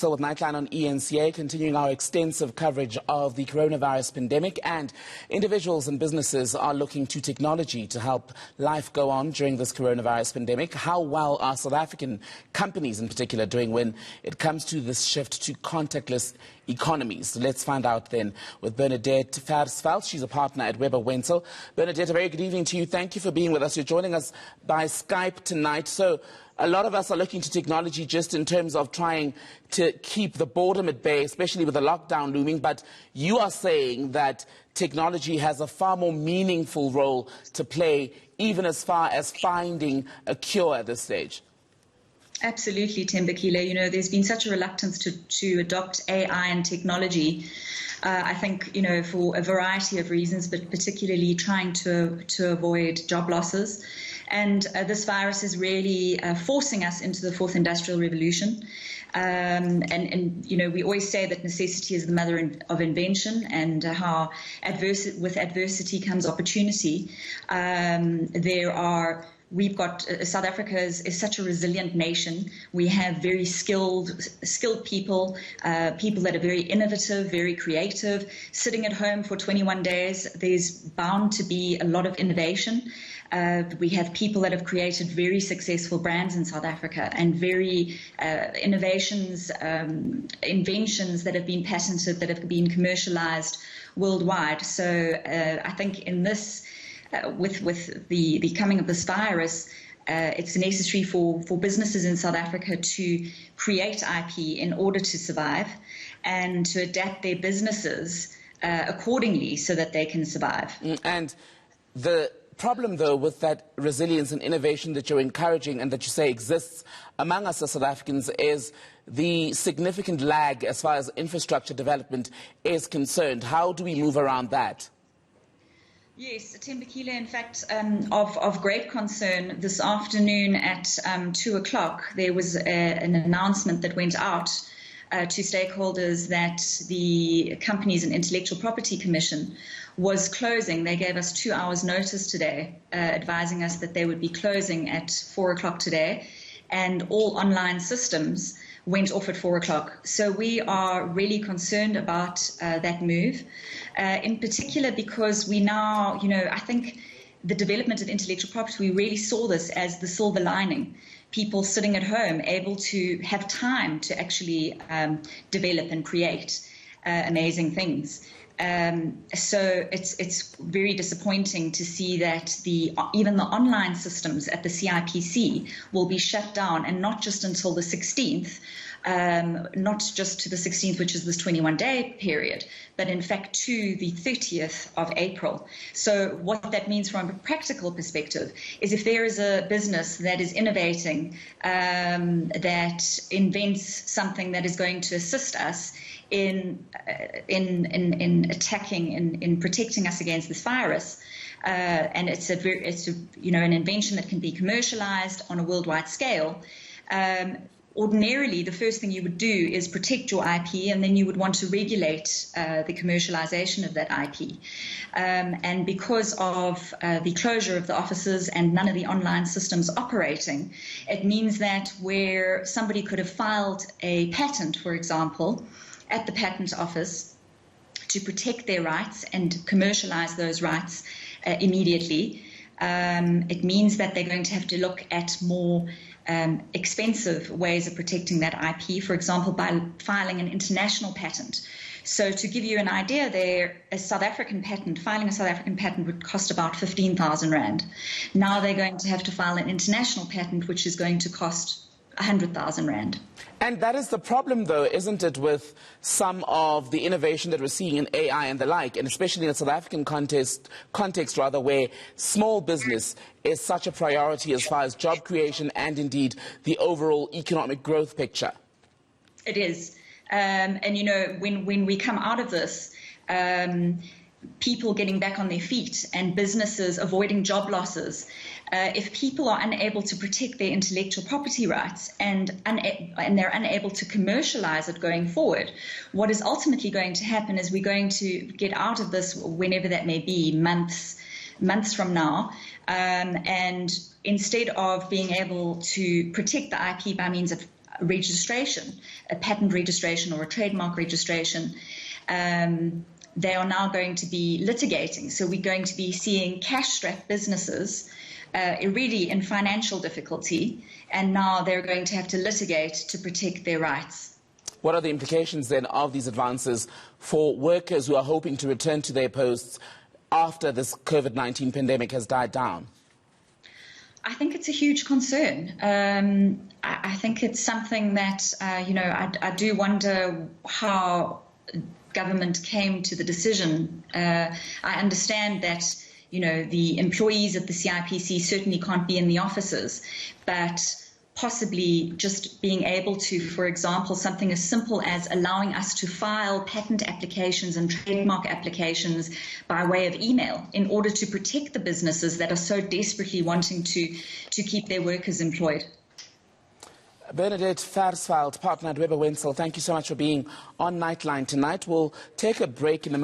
So with Nightline on ENCA, continuing our extensive coverage of the coronavirus pandemic, and individuals and businesses are looking to technology to help life go on during this coronavirus pandemic. How well are South African companies in particular doing when it comes to this shift to contactless economies? So let's find out then with Bernadette Versfeld. She's a partner at Weber Wenzel. Bernadette, a very good evening to you. Thank you for being with us. You're joining us by Skype tonight. So a lot of us are looking to technology just in terms of trying to keep the boredom at bay, especially with the lockdown looming. But you are saying that technology has a far more meaningful role to play, even as far as finding a cure at this stage. Absolutely, Tembakile. You know, there's been such a reluctance to adopt AI and technology. I think, you know, for a variety of reasons, but particularly trying to avoid job losses. And this virus is really forcing us into the fourth industrial revolution. And you know, we always say that necessity is the mother of invention, and how with adversity comes opportunity. We've got South Africa is such a resilient nation. We have very skilled people, people that are very innovative, very creative. Sitting at home for 21 days, there's bound to be a lot of innovation. We have people that have created very successful brands in South Africa, and very inventions that have been patented, that have been commercialized worldwide. So I think in this, with the coming of this virus, it's necessary for businesses in South Africa to create IP in order to survive, and to adapt their businesses accordingly so that they can survive. And the problem, though, with that resilience and innovation that you're encouraging and that you say exists among us as South Africans is the significant lag as far as infrastructure development is concerned. How do we move around that? Yes, Tembakile, in fact, of great concern. This afternoon at 2 o'clock, there was an announcement that went out to stakeholders that the Companies and Intellectual Property Commission was closing. They gave us 2 hours notice today, advising us that they would be closing at 4 o'clock today, and all online systems went off at 4 o'clock. So we are really concerned about that move, in particular because we now, you know, I think the development of intellectual property, we really saw this as the silver lining. People sitting at home able to have time to actually develop and create amazing things. So it's very disappointing to see that even the online systems at the CIPC will be shut down, and not just until the 16th, not just to the 16th, which is this 21-day period, but in fact to the 30th of April. So what that means from a practical perspective is, if there is a business that is innovating, that invents something that is going to assist us in attacking, in protecting us against this virus, and it's you know, an invention that can be commercialized on a worldwide scale. Ordinarily, the first thing you would do is protect your IP, and then you would want to regulate the commercialization of that IP. And because of the closure of the offices and none of the online systems operating, it means that where somebody could have filed a patent, for example, at the patent office to protect their rights and commercialize those rights immediately, it means that they're going to have to look at more expensive ways of protecting that IP, for example, by filing an international patent. So to give you an idea there, filing a South African patent would cost about 15,000 Rand. Now they're going to have to file an international patent, which is going to cost 100,000 Rand. And that is the problem, though, isn't it, with some of the innovation that we're seeing in AI and the like, and especially in the South African context, where small business is such a priority as far as job creation and indeed the overall economic growth picture. It is. And, you know, when we come out of this, people getting back on their feet and businesses avoiding job losses, if people are unable to protect their intellectual property rights and they're unable to commercialize it going forward, what is ultimately going to happen is we're going to get out of this, whenever that may be, months from now, and instead of being able to protect the IP by means of registration, a patent registration or a trademark registration, they are now going to be litigating. So we're going to be seeing cash-strapped businesses really in financial difficulty, and now they're going to have to litigate to protect their rights. What are the implications then of these advances for workers who are hoping to return to their posts after this COVID-19 pandemic has died down? I think it's a huge concern. I think it's something that, I do wonder how government came to the decision. I understand that, the employees at the CIPC certainly can't be in the offices, but possibly just being able to, for example, something as simple as allowing us to file patent applications and trademark applications by way of email in order to protect the businesses that are so desperately wanting to keep their workers employed. Bernadette Versfeld, partner at Weber Wenzel, thank you so much for being on Nightline tonight. We'll take a break in a